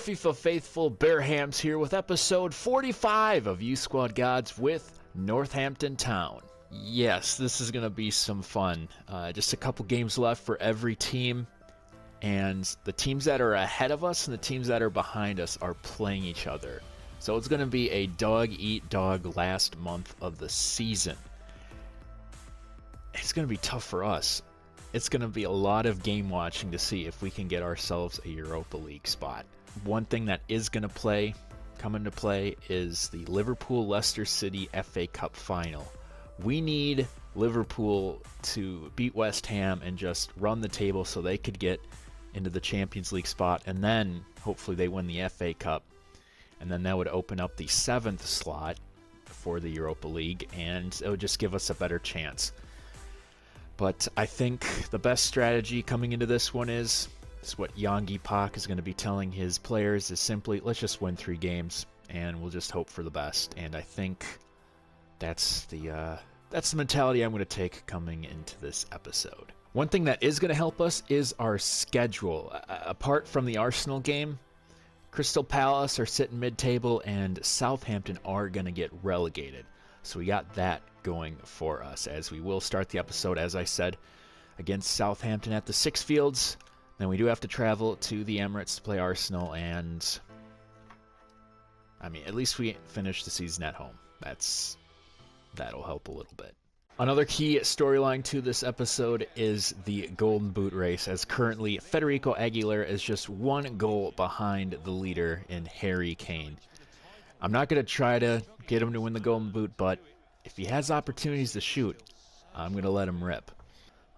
FIFA faithful, Bearhamms here with episode 45 of U Squad Gods with Northampton Town. Yes, this is going to be some fun. Just a couple games left for every team, and the teams that are ahead of us and the teams that are behind us are playing each other. So it's going to be a dog-eat-dog last month of the season. It's going to be tough for us. It's going to be a lot of game watching to see if we can get ourselves a Europa League spot. One thing that is going to come into play is the Liverpool-Leicester City FA Cup final. We need Liverpool to beat West Ham and just run the table so they could get into the Champions League spot, and then hopefully they win the FA Cup, and then that would open up the 7th slot for the Europa League, and it would just give us a better chance. But I think the best strategy coming into this one is what Yangi Pak is going to be telling his players is simply, let's just win 3 games and we'll just hope for the best. And I think that's the mentality I'm going to take coming into this episode. One thing that is going to help us is our schedule. Apart from the Arsenal game, Crystal Palace are sitting mid-table and Southampton are going to get relegated. So we got that going for us, as we will start the episode, as I said, against Southampton at the Six Fields. Then we do have to travel to the Emirates to play Arsenal, and I mean, at least we finish the season at home. That'll help a little bit. Another key storyline to this episode is the Golden Boot race, as currently Federico Aguilera is just 1 goal behind the leader in Harry Kane. I'm not going to try to get him to win the Golden Boot, but if he has opportunities to shoot, I'm going to let him rip.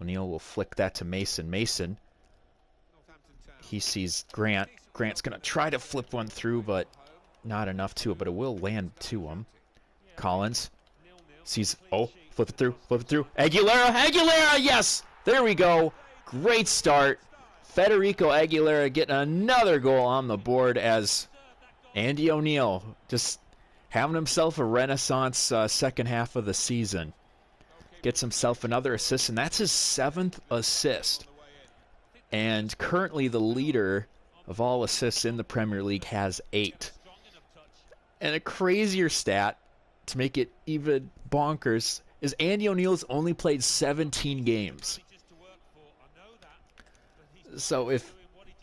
O'Neill will flick that to Mason. Mason, he sees Grant. Grant's going to try to flip one through, but not enough to it, but it will land to him. Collins sees, flip it through. Aguilera, yes! There we go. Great start. Federico Aguilera getting another goal on the board, as Andy O'Neill just having himself a renaissance second half of the season. Gets himself another assist, and that's his 7th assist. And currently the leader of all assists in the Premier League has 8. And a crazier stat, to make it even bonkers, is Andy O'Neill's only played 17 games. So if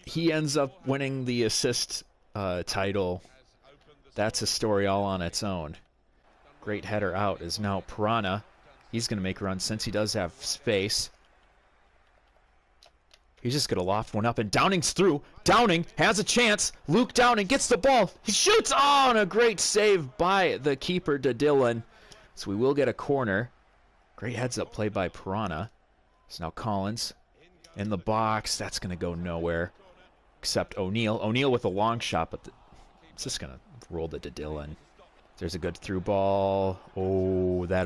he ends up winning the assist title, that's a story all on its own. Great header out is now Piranha. He's going to make a run since he does have space. He's just going to loft one up, and Downing's through. Downing has a chance. Luke Downing gets the ball. He shoots. Oh, and a great save by the keeper, Dylan. So we will get a corner. Great heads-up play by Piranha. So now Collins in the box. That's going to go nowhere, except O'Neill. O'Neill with a long shot, but it's just going to roll to Dylan. There's a good through ball. Oh, that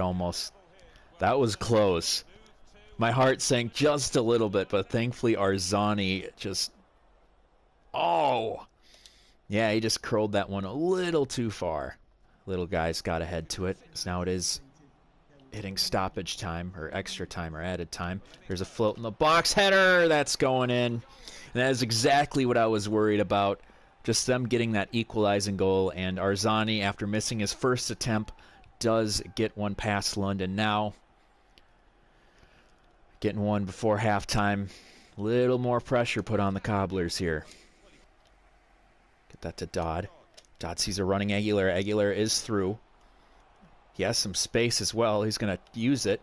was close. My heart sank just a little bit, but thankfully Arzani just... Oh! Yeah, he just curled that one a little too far. Little guy's got ahead to it. So now it is hitting stoppage time, or extra time, or added time. There's a float in the box. Header! That's going in. And that is exactly what I was worried about. Just them getting that equalizing goal. And Arzani, after missing his first attempt, does get one past London now. Getting one before halftime. Little more pressure put on the Cobblers here. Get that to Dodd. Dodd sees a running Aguilera. Aguilera is through. He has some space as well. He's going to use it.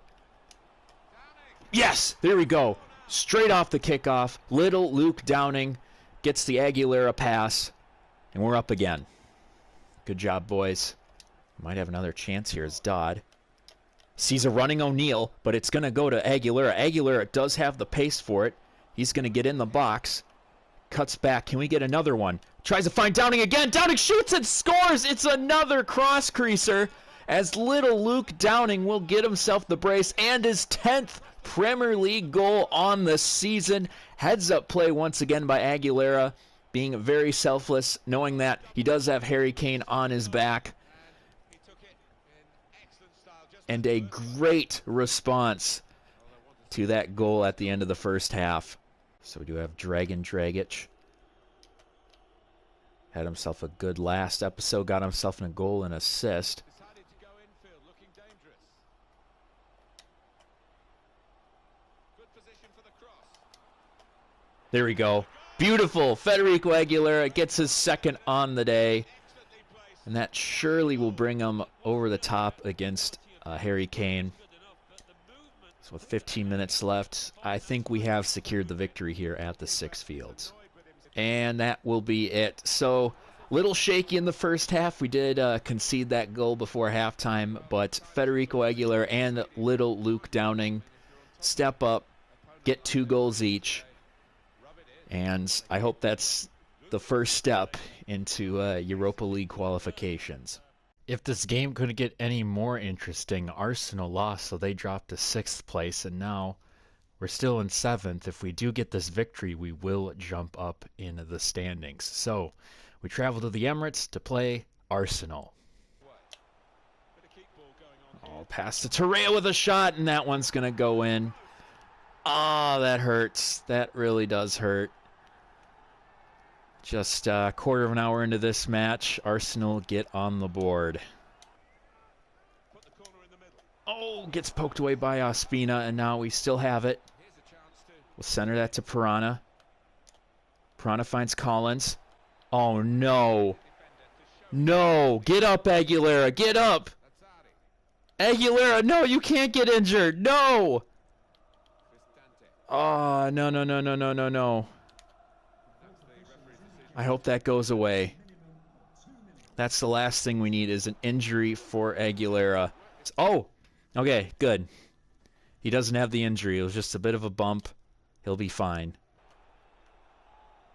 Yes! There we go. Straight off the kickoff. Little Luke Downing gets the Aguilera pass. And we're up again. Good job, boys. Might have another chance here as Dodd sees a running O'Neill, but it's going to go to Aguilera. Aguilera does have the pace for it. He's going to get in the box. Cuts back. Can we get another one? Tries to find Downing again. Downing shoots and scores. It's another cross creaser as little Luke Downing will get himself the brace and his 10th Premier League goal on the season. Heads up play once again by Aguilera, being very selfless, knowing that he does have Harry Kane on his back. And a great response to that goal at the end of the first half. So we do have Dragon Dragic. Had himself a good last episode, got himself in a goal and assist. There we go. Beautiful. Federico Aguilera gets his second on the day. And that surely will bring him over the top against Harry Kane. So with 15 minutes left, I think we have secured the victory here at the Six Fields. And that will be it. So, little shaky in the first half. We did concede that goal before halftime, but Federico Aguilera and little Luke Downing step up, get 2 goals each. And I hope that's the first step into Europa League qualifications. If this game couldn't get any more interesting, Arsenal lost, so they dropped to 6th place, and now we're still in 7th. If we do get this victory, we will jump up in the standings. So, we travel to the Emirates to play Arsenal. Oh, pass to Torreira with a shot, and that one's going to go in. Oh, that hurts. That really does hurt. Just a quarter of an hour into this match, Arsenal get on the board. Oh, gets poked away by Ospina, and now we still have it. We'll center that to Piranha. Piranha finds Collins. Oh, no. No. Get up, Aguilera. Get up. Aguilera, no, you can't get injured. No. Oh, no, no, no, no, no, no, no. I hope that goes away. That's the last thing we need is an injury for Aguilera. Oh, okay, good. He doesn't have the injury. It was just a bit of a bump. He'll be fine.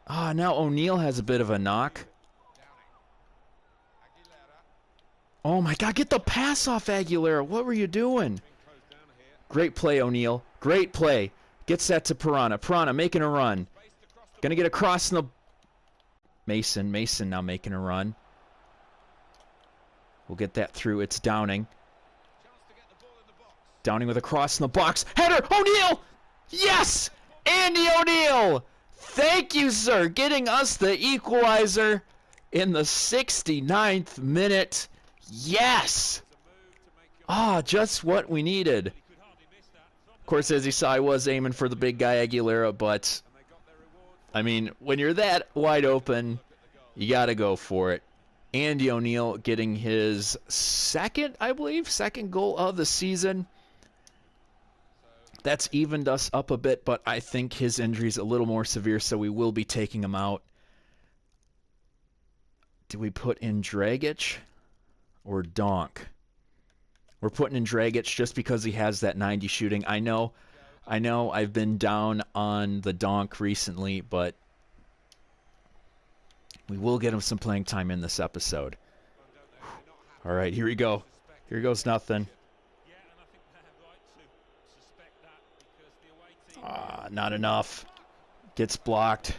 Ah, now O'Neal has a bit of a knock. Oh my God, get the pass off Aguilera. What were you doing? Great play, O'Neal. Great play. Gets that to Piranha. Piranha making a run. Gonna get across in the... Mason now making a run. We'll get that through. It's Downing. Downing with a cross in the box. Header! O'Neal! Yes! Andy O'Neal! Thank you, sir. Getting us the equalizer in the 69th minute. Yes! Ah, just what we needed. Of course, as you saw, I was aiming for the big guy Aguilera, but... I mean, when you're that wide open, you got to go for it. Andy O'Neal getting his second goal of the season. That's evened us up a bit, but I think his injury is a little more severe, so we will be taking him out. Do we put in Dragic or Donk? We're putting in Dragic just because he has that 90 shooting. I know I've been down on the Donk recently, but we will get him some playing time in this episode. All right, here we go. Here goes nothing. Not enough. Gets blocked.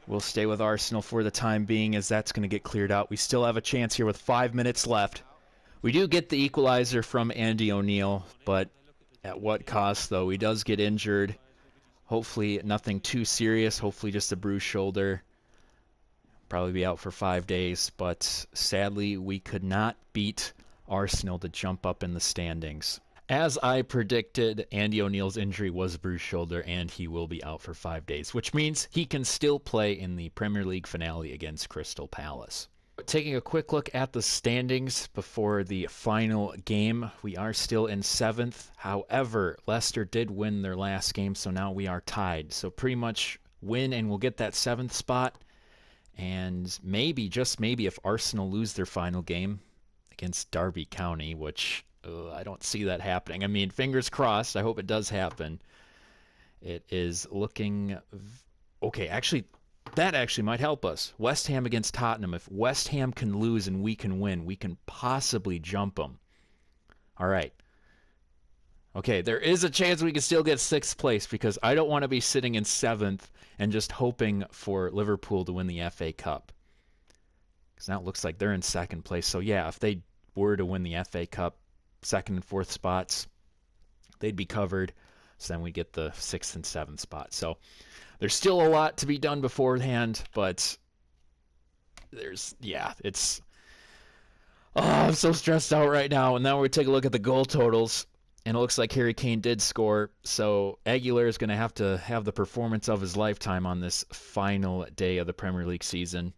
We'll stay with Arsenal for the time being as that's going to get cleared out. We still have a chance here with 5 minutes left. We do get the equalizer from Andy O'Neal, but... at what cost, though? He does get injured. Hopefully nothing too serious. Hopefully just a bruised shoulder. Probably be out for 5 days. But sadly, we could not beat Arsenal to jump up in the standings. As I predicted, Andy O'Neal's injury was bruised shoulder, and he will be out for 5 days, which means he can still play in the Premier League finale against Crystal Palace. Taking a quick look at the standings before the final game, we are still in 7th. However, Leicester did win their last game, so now we are tied. So pretty much win and we'll get that 7th spot. And maybe, just maybe, if Arsenal lose their final game against Derby County, which I don't see that happening. I mean, fingers crossed. I hope it does happen. It is looking... okay, actually, That actually might help us. West Ham against Tottenham. If West Ham can lose and we can win, we can possibly jump them. All right. Okay, there is a chance we can still get 6th place because I don't want to be sitting in 7th and just hoping for Liverpool to win the FA Cup. Because now it looks like they're in 2nd place. So yeah, if they were to win the FA Cup, 2nd and 4th spots, they'd be covered. So then we get the 6th and 7th spot. So there's still a lot to be done beforehand, but it's... Oh, I'm so stressed out right now. And now we take a look at the goal totals. And it looks like Harry Kane did score. So Aguilera is going to have the performance of his lifetime on this final day of the Premier League season.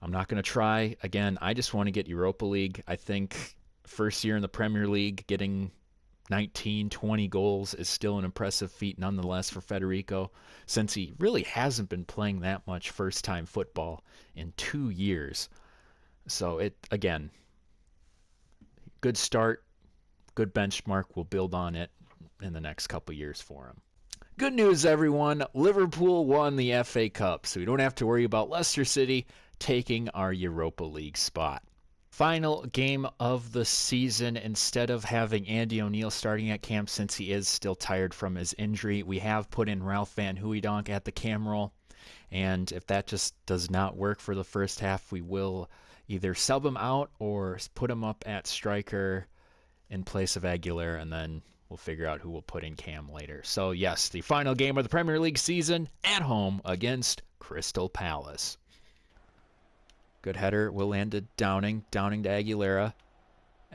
I'm not going to try. Again, I just want to get Europa League. I think first year in the Premier League, getting 19, 20 goals is still an impressive feat nonetheless for Federico, since he really hasn't been playing that much first-time football in 2 years. So, again, good start, good benchmark. We'll build on it in the next couple years for him. Good news, everyone. Liverpool won the FA Cup, so we don't have to worry about Leicester City taking our Europa League spot. Final game of the season. Instead of having Andy O'Neill starting at camp, since he is still tired from his injury, we have put in Ralph Van Hooijdonk at the cam role. And if that just does not work for the first half, we will either sub him out or put him up at striker in place of Aguilera, and then we'll figure out who we'll put in cam later. So yes, the final game of the Premier League season at home against Crystal Palace. Good header. Will land to Downing. Downing to Aguilera.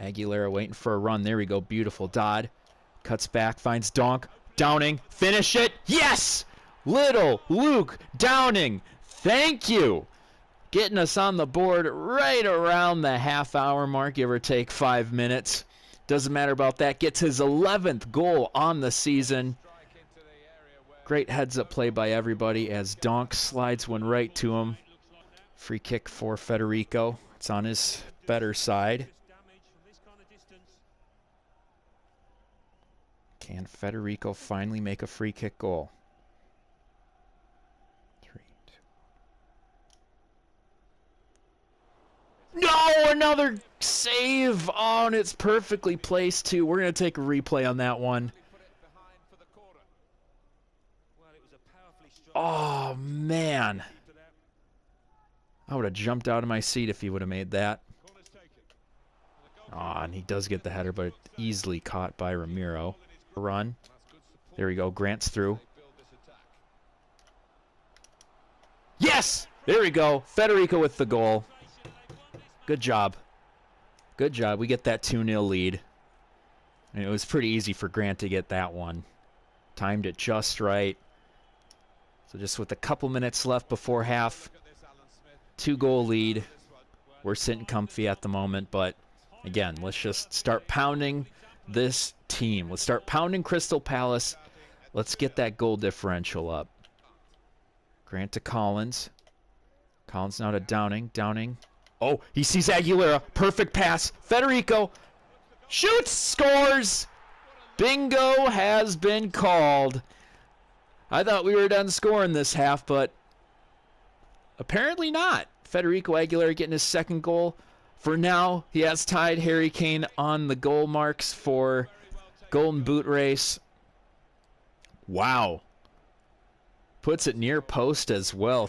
Aguilera waiting for a run. There we go. Beautiful. Dodd cuts back. Finds Donk. Downing. Finish it. Yes! Little Luke Downing. Thank you. Getting us on the board right around the half-hour mark, give or take 5 minutes. Doesn't matter about that. Gets his 11th goal on the season. Great heads-up play by everybody as Donk slides one right to him. Free kick for Federico. It's on his better side. Can Federico finally make a free kick goal? 3, 2. No, another save. Oh, and it's perfectly placed too. We're going to take a replay on that one. Oh, man. I would have jumped out of my seat if he would have made that. Oh, and he does get the header, but easily caught by Ramiro. Run. There we go. Grant's through. Yes! There we go. Federico with the goal. Good job. Good job. We get that 2-0 lead. And it was pretty easy for Grant to get that one. Timed it just right. So just with a couple minutes left before half, 2-goal lead. We're sitting comfy at the moment, but again, let's just start pounding this team. Let's start pounding Crystal Palace. Let's get that goal differential up. Grant to Collins. Collins now to Downing. Downing. Oh, he sees Aguilera. Perfect pass. Federico shoots, scores. Bingo has been called. I thought we were done scoring this half, but apparently not. Federico Aguilera getting his 2nd goal. For now, he has tied Harry Kane on the goal marks for Golden Boot race. Wow. Puts it near post as well.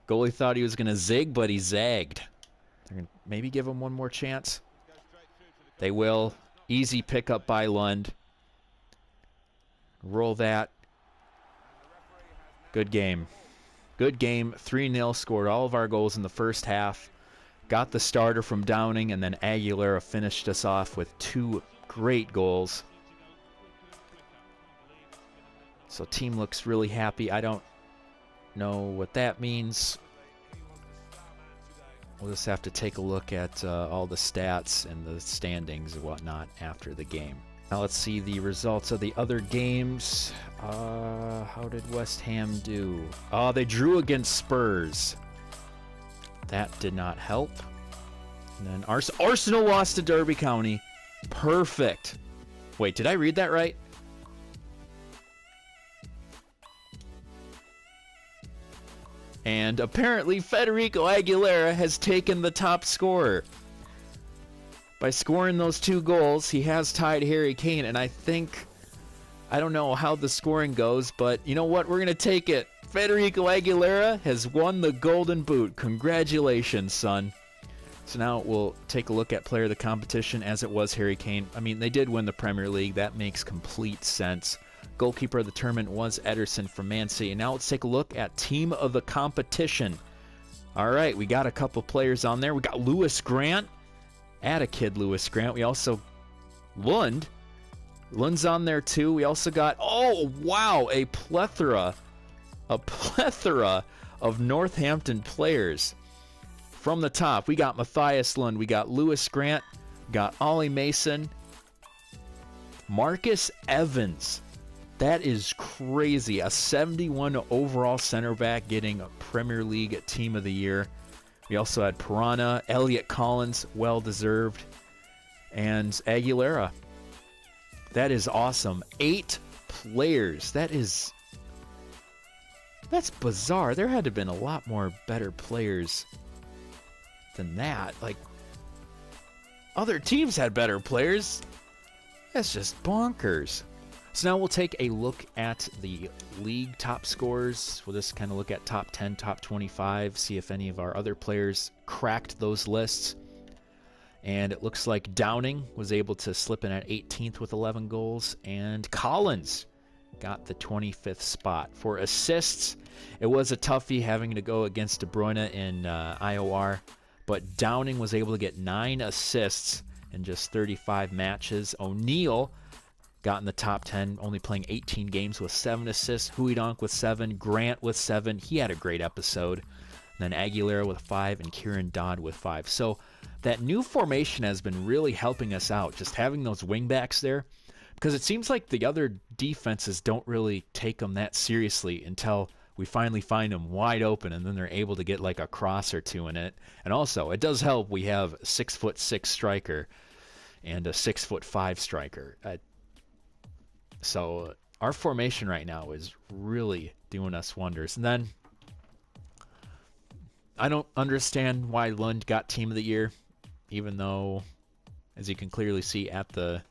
Goalie thought he was going to zig, but he zagged. They're going to maybe give him one more chance. They will. Easy pickup by Lund. Roll that. Good game. Good game. 3-0. Scored all of our goals in the first half. Got the starter from Downing, and then Aguilera finished us off with 2 great goals. So team looks really happy. I don't know what that means. We'll just have to take a look at all the stats and the standings and whatnot after the game. Now let's see the results of the other games. How did West Ham do? Oh, they drew against Spurs. That did not help. And then Arsenal lost to Derby County. Perfect. Wait, did I read that right? And apparently Federico Aguilera has taken the top scorer. By scoring those 2 goals, he has tied Harry Kane, and I don't know how the scoring goes, but you know what? We're going to take it. Federico Aguilera has won the Golden Boot. Congratulations, son. So now we'll take a look at player of the competition, as it was Harry Kane. I mean, they did win the Premier League. That makes complete sense. Goalkeeper of the tournament was Ederson from Man City. And now let's take a look at team of the competition. All right, we got a couple players on there. We got Lewis Grant. Add a kid, Lewis Grant. We also... Lund. Lund's on there, too. We also got... Oh, wow, a plethora of Northampton players. From the top, we got Matthias Lund, we got Lewis Grant, got Ollie Mason, Marcus Evans. That is crazy. A 71 overall center back getting a Premier League Team of the Year. We also had Piranha, Elliot Collins, well deserved, and Aguilera. That is awesome. 8 players. That's bizarre. There had to have been a lot more better players than that. Like, other teams had better players. That's just bonkers. So now we'll take a look at the league top scores. We'll just kind of look at top 10, top 25, see if any of our other players cracked those lists. And it looks like Downing was able to slip in at 18th with 11 goals, and Collins got the 25th spot. For assists, it was a toughie having to go against De Bruyne in IOR, but Downing was able to get 9 assists in just 35 matches. O'Neill got in the top 10, only playing 18 games with 7 assists. Huidonk with 7, Grant with 7. He had a great episode. And then Aguilera with 5 and Kieran Dodd with 5. So that new formation has been really helping us out, just having those wingbacks there, because it seems like the other defenses don't really take them that seriously until we finally find them wide open, and then they're able to get like a cross or 2 in it. And also, it does help we have a 6'6" striker and a 6'5" striker. So our formation right now is really doing us wonders. And then I don't understand why Lund got Team of the Year, even though, as you can clearly see at the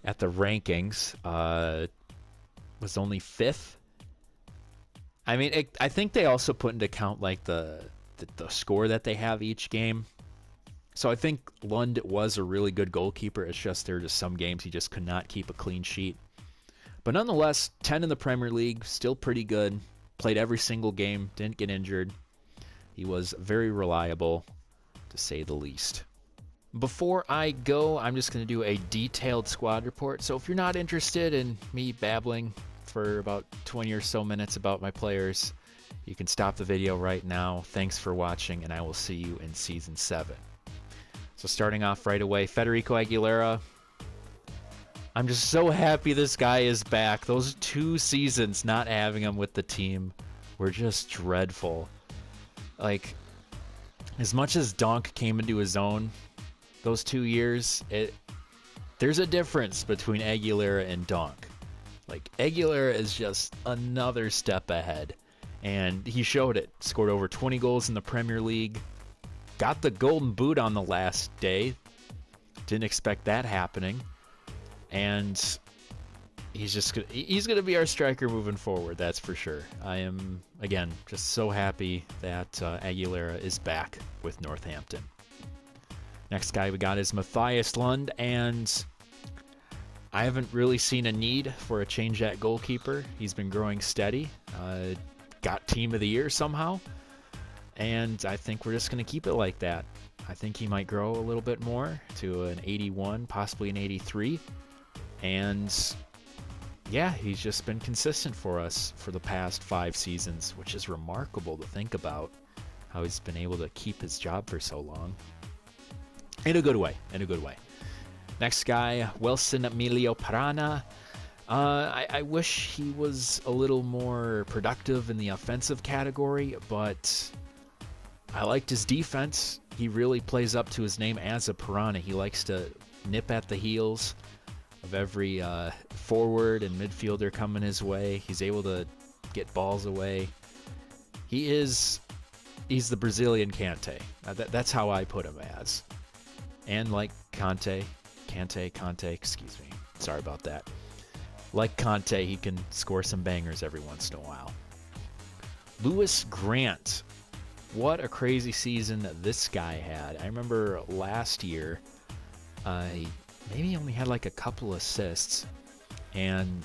rankings, was only 5th. I mean, I think they also put into account like the score that they have each game. So I think Lund was a really good goalkeeper. It's just there are just some games he just could not keep a clean sheet. But nonetheless, 10 in the Premier League, still pretty good. Played every single game, didn't get injured. He was very reliable, to say the least. Before I go, I'm just going to do a detailed squad report. So if you're not interested in me babbling for about 20 or so minutes about my players, you can stop the video right now. Thanks for watching, and I will see you in Season 7. So starting off right away, Federico Aguilera. I'm just so happy this guy is back. Those 2 seasons not having him with the team were just dreadful. Like, as much as Donk came into his own those 2 years, there's a difference between Aguilera and Donk. Like, Aguilera is just another step ahead, and he showed it. Scored over 20 goals in the Premier League. Got the Golden Boot on the last day. Didn't expect that happening. And he's going to be our striker moving forward, that's for sure. I am, again, just so happy that Aguilera is back with Northampton. Next guy we got is Matthias Lund, and I haven't really seen a need for a change at goalkeeper. He's been growing steady. Got Team of the Year somehow. And I think we're just going to keep it like that. I think he might grow a little bit more to an 81, possibly an 83. And yeah, he's just been consistent for us for the past 5 seasons, which is remarkable to think about, how he's been able to keep his job for so long. In a good way, in a good way. Next guy, Wilson Emilio Piranha. I wish he was a little more productive in the offensive category, but I liked his defense. He really plays up to his name as a Piranha. He likes to nip at the heels of every forward and midfielder coming his way. He's able to get balls away. he's the Brazilian Kante. That's how I put him as. And like Kante, excuse me. Sorry about that. Like Kante, he can score some bangers every once in a while. Lewis Grant. What a crazy season this guy had. I remember last year, maybe he only had like a couple assists, and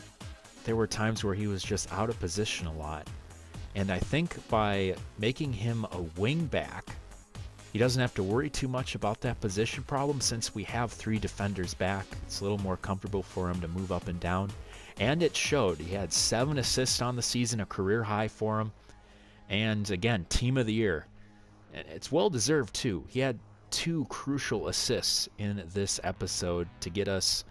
there were times where he was just out of position a lot. And I think by making him a wing back, he doesn't have to worry too much about that position problem since we have 3 defenders back. It's a little more comfortable for him to move up and down. And it showed. He had 7 assists on the season, a career high for him. And again, team of the year. And it's well deserved too. He had 2 crucial assists in this episode to get us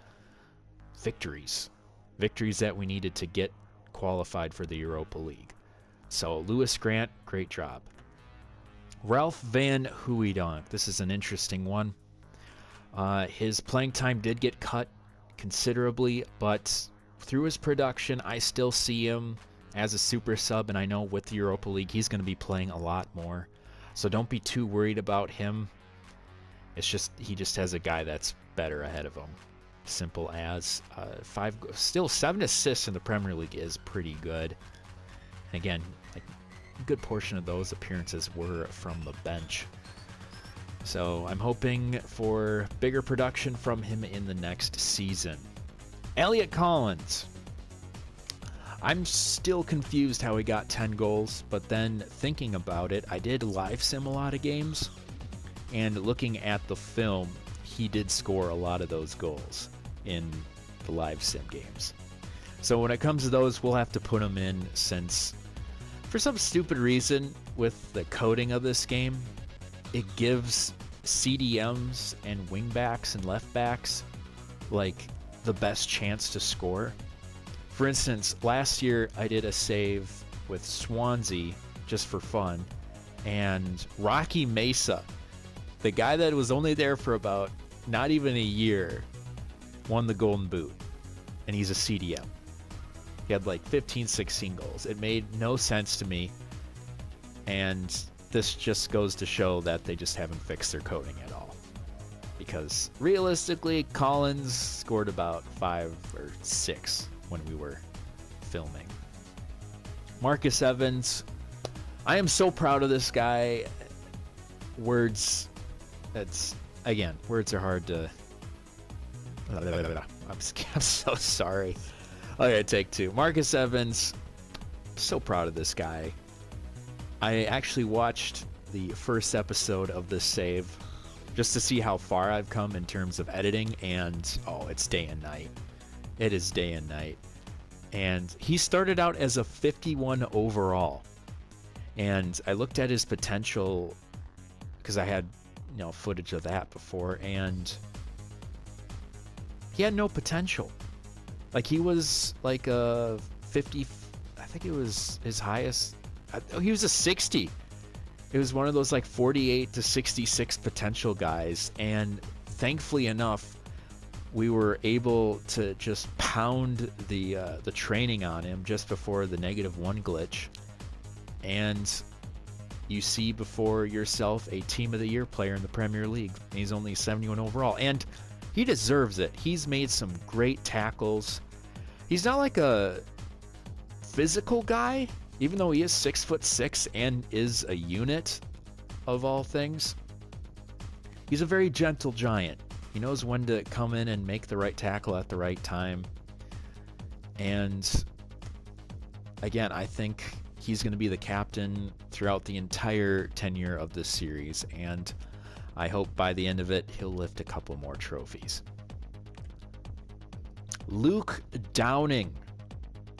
victories. Victories that we needed to get qualified for the Europa League. So Lewis Grant, great job. Ralph Van Hooijdonk. This is an interesting one. His playing time did get cut considerably, but through his production, I still see him as a super sub, and I know with the Europa League, he's going to be playing a lot more. So don't be too worried about him. It's just he just has a guy that's better ahead of him. Simple as. 7 assists in the Premier League is pretty good. And again, a good portion of those appearances were from the bench. So I'm hoping for bigger production from him in the next season. Elliot Collins. I'm still confused how he got 10 goals, but then thinking about it, I did live sim a lot of games, and looking at the film, he did score a lot of those goals in the live sim games. So when it comes to those, we'll have to put him in since, for some stupid reason, with the coding of this game, it gives CDMs and wingbacks and left backs like the best chance to score. For instance, last year I did a save with Swansea just for fun, and Rocky Mesa, the guy that was only there for about not even a year, won the Golden Boot, and he's a CDM. He had like 15, 16 goals. It made no sense to me, and this just goes to show that they just haven't fixed their coding at all. Because realistically, Collins scored about 5 or 6 when we were filming. Marcus Evans. I am so proud of this guy. Words are hard to... I'm so sorry. Okay, take 2. Marcus Evans. So proud of this guy. I actually watched the first episode of this save just to see how far I've come in terms of editing, and it's day and night. It is day and night. And he started out as a 51 overall. And I looked at his potential because I had, footage of that before, and he had no potential. Like, he was like a 50, I think it was his highest. He was a 60. It was one of those like 48 to 66 potential guys, and thankfully enough, we were able to just pound the training on him just before the -1 glitch, and you see before yourself a Team of the Year player in the Premier League. He's only 71 overall, and he deserves it. He's made some great tackles. He's not like a physical guy, even though he is 6'6" and is a unit of all things. He's a very gentle giant. He knows when to come in and make the right tackle at the right time. And again, I think he's going to be the captain throughout the entire tenure of this series, and I hope by the end of it he'll lift a couple more trophies. Luke Downing.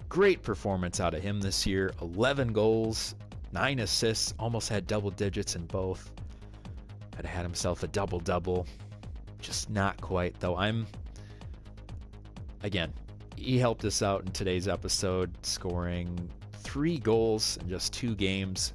Great performance out of him this year. 11 goals, 9 assists, almost had double digits in both. Had had himself a double-double. Just not quite, though. Again, he helped us out in today's episode, scoring 3 goals in just 2 games.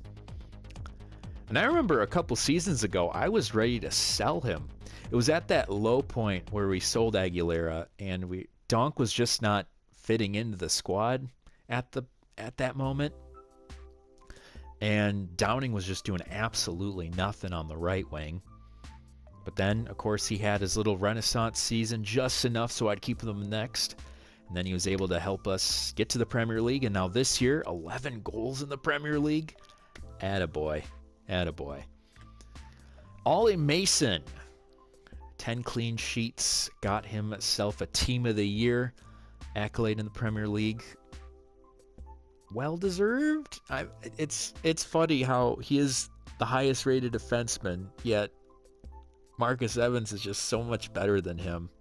And I remember a couple seasons ago, I was ready to sell him. It was at that low point where we sold Aguilera, and Donk was just not fitting into the squad at that moment. And Downing was just doing absolutely nothing on the right wing. But then, of course, he had his little renaissance season, just enough so I'd keep him next. And then he was able to help us get to the Premier League. And now this year, 11 goals in the Premier League. Attaboy. Attaboy. Ollie Mason, 10 clean sheets, got himself a Team of the Year accolade in the Premier League. Well deserved. It's funny how he is the highest rated defenseman, yet Marcus Evans is just so much better than him.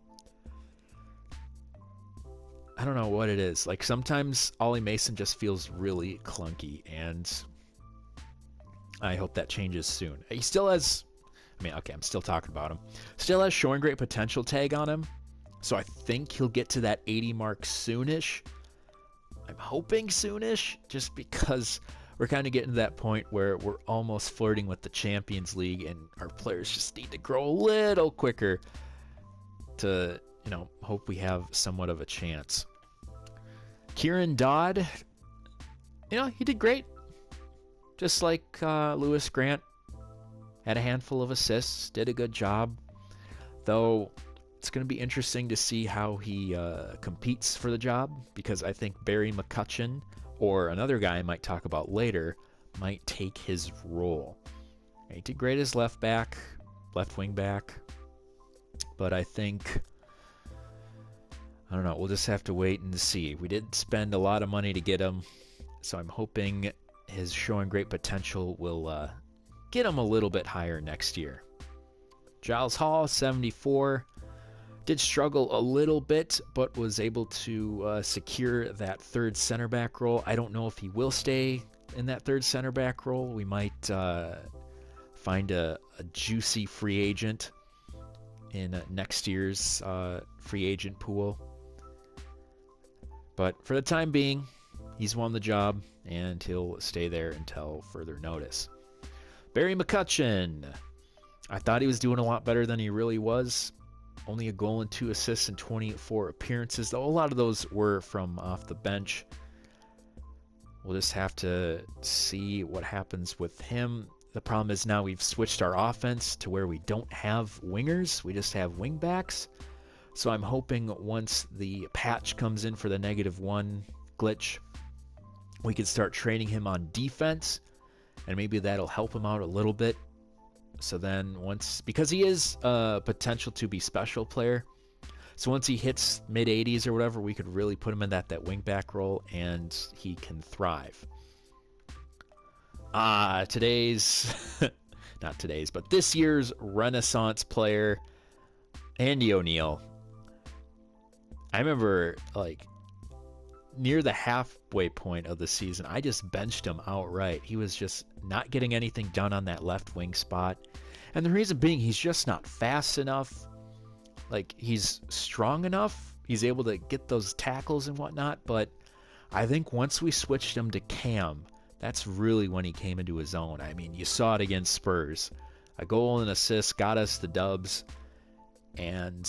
I don't know what it is. Like, sometimes Ollie Mason just feels really clunky, and I hope that changes soon. He still has, I'm still talking about him. Still has showing great potential tag on him, so I think he'll get to that 80 mark soonish. I'm hoping soonish, just because we're kind of getting to that point where we're almost flirting with the Champions League, and our players just need to grow a little quicker to, hope we have somewhat of a chance. Kieran Dodd, he did great. Just like Lewis Grant, had a handful of assists, did a good job. Though it's going to be interesting to see how he competes for the job, because I think Barry McCutcheon, or another guy I might talk about later, might take his role. He did great as left wing back, but I think, I don't know, we'll just have to wait and see. We did spend a lot of money to get him, so I'm hoping his showing great potential will get him a little bit higher next year. Giles Hall, 74. Did struggle a little bit, but was able to secure that third center back role. I don't know if he will stay in that third center back role. We might find a juicy free agent in next year's free agent pool. But for the time being, he's won the job, and he'll stay there until further notice. Barry McCutcheon. I thought he was doing a lot better than he really was. Only a goal and 2 assists in 24 appearances, though a lot of those were from off the bench. We'll just have to see what happens with him. The problem is now we've switched our offense to where we don't have wingers. We just have wingbacks. So I'm hoping once the patch comes in for the -1 glitch, we can start training him on defense, and maybe that'll help him out a little bit. So then because he is potential to be special player, so once he hits mid-80s or whatever, we could really put him in that wing back role, and he can thrive. Not today's, but this year's Renaissance player, Andy O'Neill. I remember, near the halfway point of the season, I just benched him outright. He was just not getting anything done on that left wing spot. And the reason being, he's just not fast enough. He's strong enough. He's able to get those tackles and whatnot. But I think once we switched him to Cam, that's really when he came into his own. You saw it against Spurs. A goal and assist got us the dubs. And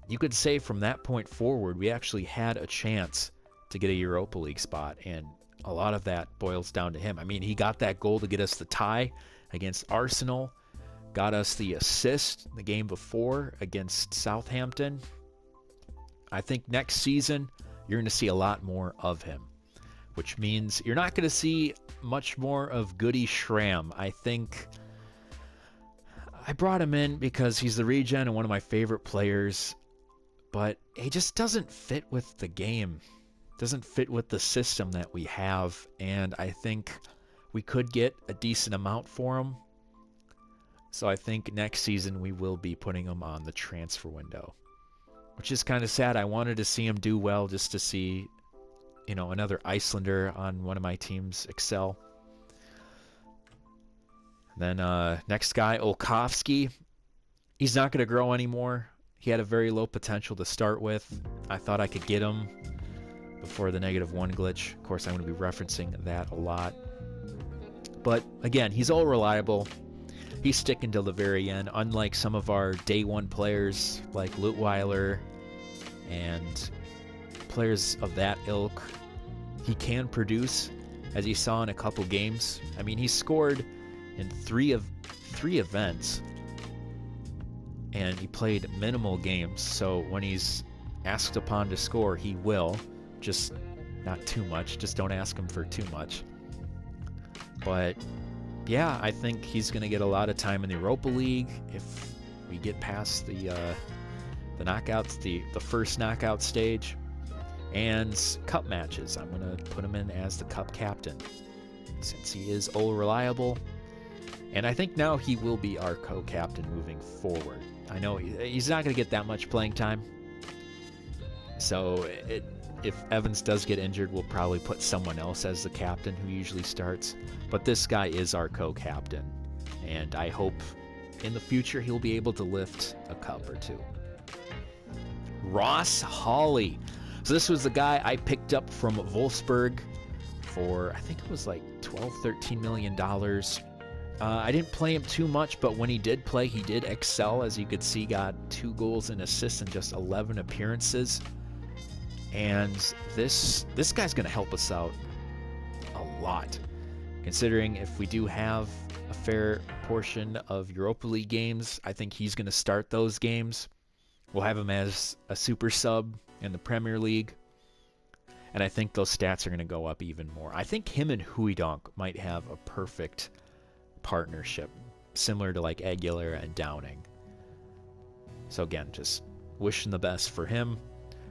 you could say from that point forward, we actually had a chance to get a Europa League spot, and a lot of that boils down to him. He got that goal to get us the tie against Arsenal, got us the assist the game before against Southampton. I think next season you're going to see a lot more of him, which means you're not going to see much more of Goody Schramm. I think I brought him in because he's the regen and one of my favorite players, but he just doesn't fit with the game. Doesn't fit with the system that we have, and I think we could get a decent amount for him. So I think next season we will be putting him on the transfer window, which is kind of sad. I wanted to see him do well, just to see, another Icelander on one of my teams excel. Then next guy, Olkowski. He's not going to grow anymore. He had a very low potential to start with. I thought I could get him before the -1 glitch. Of course, I'm going to be referencing that a lot. But again, he's all reliable. He's sticking till the very end, unlike some of our day one players like Lutweiler and players of that ilk. He can produce, as you saw in a couple games. I mean, he scored in three events, and he played minimal games, so when he's asked upon to score, he will. Just not too much. Just don't ask him for too much. But yeah, I think he's going to get a lot of time in the Europa League if we get past the knockouts, the first knockout stage, and cup matches. I'm going to put him in as the cup captain since he is all reliable, and I think now he will be our co-captain moving forward. I know he's not going to get that much playing time, so if Evans does get injured, we'll probably put someone else as the captain who usually starts. But this guy is our co-captain, and I hope in the future he'll be able to lift a cup or two. Ross Hawley. So this was the guy I picked up from Wolfsburg for, I think it was like $12-13 million. I didn't play him too much, but when he did play, he did excel. As you could see, got 2 goals and assists in just 11 appearances. And this guy's going to help us out a lot, considering if we do have a fair portion of Europa League games, I think he's going to start those games. We'll have him as a super sub in the Premier League, and I think those stats are going to go up even more. I think him and Huidonk might have a perfect partnership, similar to like Aguilera and Downing. So again, just wishing the best for him.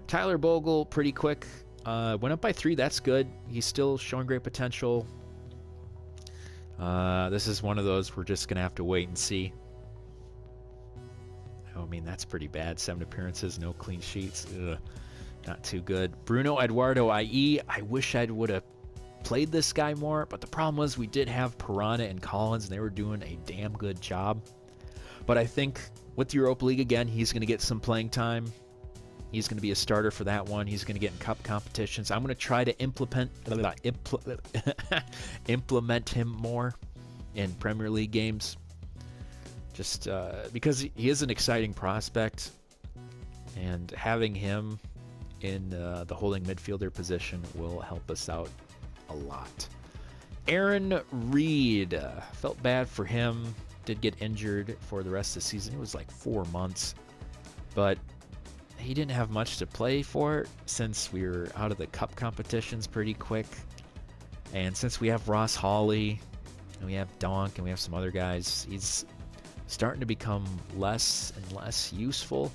Tyler Bogle, pretty quick. Went up by 3. That's good. He's still showing great potential. This is one of those we're just going to have to wait and see. I mean, that's pretty bad. 7 appearances, no clean sheets. Ugh, not too good. Bruno Eduardo IE. I wish I would have played this guy more, but the problem was we did have Piranha and Collins, and they were doing a damn good job. But I think with the Europa League again, he's going to get some playing time. He's going to be a starter for that one. He's going to get in cup competitions. I'm going to try to implement him more in Premier League games. Just because he is an exciting prospect. And having him in the holding midfielder position will help us out a lot. Aaron Reed. Felt bad for him. Did get injured for the rest of the season. It was like 4 months. But he didn't have much to play for since we were out of the cup competitions pretty quick. And since we have Ross Hawley, and we have Donk, and we have some other guys, he's starting to become less and less useful.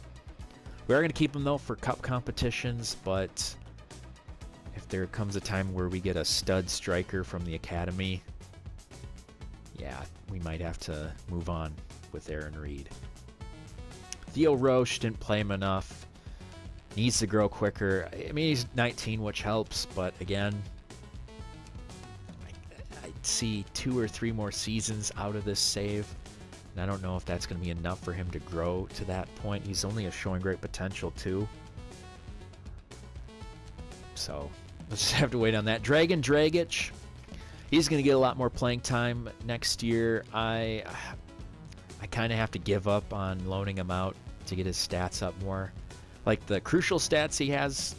We are going to keep him, though, for cup competitions, but if there comes a time where we get a stud striker from the academy, yeah, we might have to move on with Aaron Reed. Theo Roche, didn't play him enough. Needs to grow quicker. I mean, he's 19, which helps, but again, I'd see 2 or 3 more seasons out of this save, and I don't know if that's going to be enough for him to grow to that point. He's only showing great potential, too. So, let's just have to wait on that. Dragan Dragic, he's going to get a lot more playing time next year. I kind of have to give up on loaning him out to get his stats up more. Like the crucial stats he has,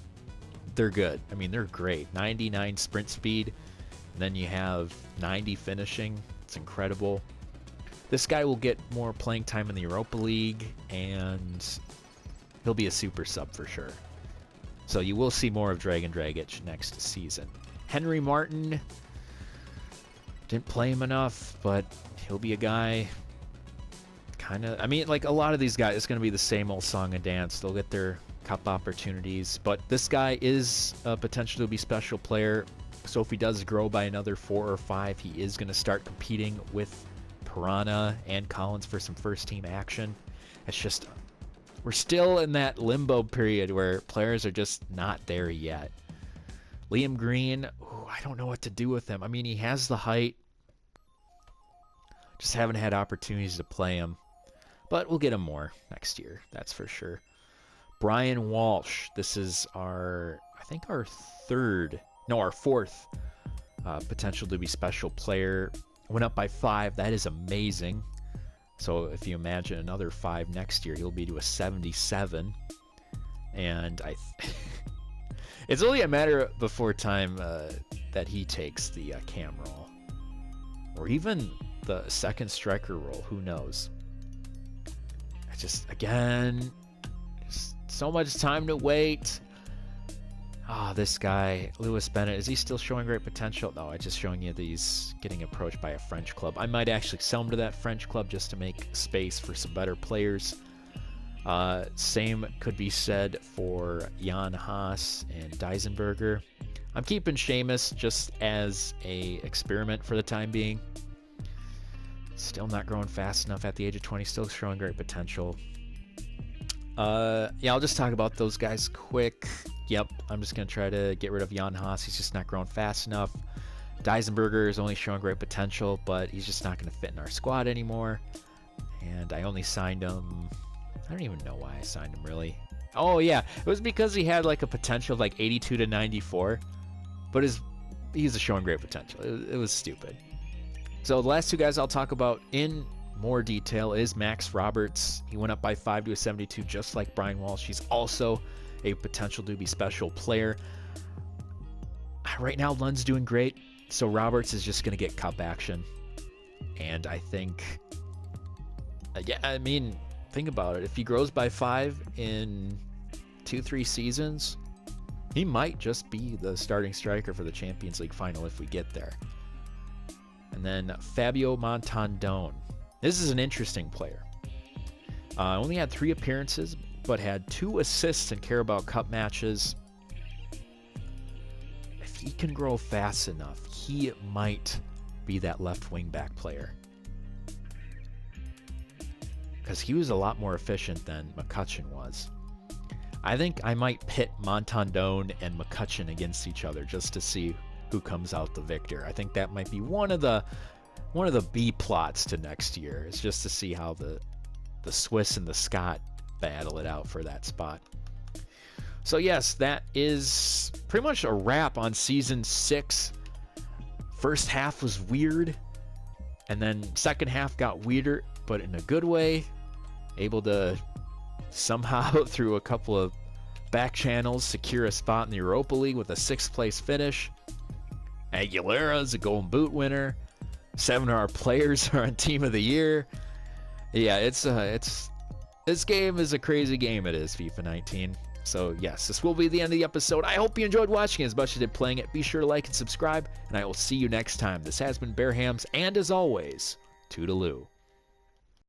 they're good. I mean, they're great. 99 sprint speed, and then you have 90 finishing. It's incredible. This guy will get more playing time in the Europa League, and he'll be a super sub for sure. So you will see more of Dragan Dragic next season. Henry Martin, didn't play him enough, but he'll be a guy. I mean, like a lot of these guys, it's going to be the same old song and dance. They'll get their cup opportunities, but this guy is a potential to be special player. So if he does grow by another 4 or 5, he is going to start competing with Piranha and Collins for some first team action. It's just, we're still in that limbo period where players are just not there yet. Liam Green, I don't know what to do with him. I mean, he has the height. Just haven't had opportunities to play him. But we'll get him more next year, that's for sure. Brian Walsh, this is our fourth potential to be special player. Went up by 5, that is amazing. So if you imagine another 5 next year, he'll be to a 77. And it's only a matter before time that that he takes the cam role. Or even the second striker role, who knows. I just, again, just so much time to wait. Ah, this guy, Lewis Bennett, is he still showing great potential? No, I'm just showing you that he's getting approached by a French club. I might actually sell him to that French club just to make space for some better players. Same could be said for Jan Haas and Deisenberger. I'm keeping Seamus just as a experiment for the time being. Still not growing fast enough at the age of 20, still showing great potential. Yeah, I'll just talk about those guys quick. Yep, I'm just going to try to get rid of Jan Haas. He's just not growing fast enough. Deisenberger is only showing great potential, but he's just not going to fit in our squad anymore. And I only signed him... I don't even know why I signed him, really. Oh, yeah, it was because he had like a potential of like 82 to 94. But he's showing great potential. It was stupid. So the last two guys I'll talk about in more detail is Max Roberts. He went up by 5 to a 72 just like Brian Walsh. He's also a potential to be special player. Right now, Lund's doing great, so Roberts is just going to get cup action. And I think, yeah, I mean, think about it. If he grows by 5 in 2-3 seasons, he might just be the starting striker for the Champions League final if we get there. And then Fabio Montandone. This is an interesting player. Only had 3 appearances, but had 2 assists in Carabao Cup matches. If he can grow fast enough, he might be that left wing back player. Because he was a lot more efficient than McCutcheon was. I think I might pit Montandone and McCutcheon against each other just to see who comes out the victor. I think that might be one of the B plots to next year, is just to see how the Swiss and the Scot battle it out for that spot. So yes, that is pretty much a wrap on season 6. First half was weird, and then second half got weirder, but in a good way. Able to somehow, through a couple of back channels, secure a spot in the Europa League with a 6th place finish. Aguilera is a Golden Boot winner. 7 of our players are on Team of the Year. Yeah, this game is a crazy game. It is FIFA 19. So yes, this will be the end of the episode. I hope you enjoyed watching as much as I did playing it. Be sure to like and subscribe, and I will see you next time. This has been Bearhamms, and as always, toodaloo.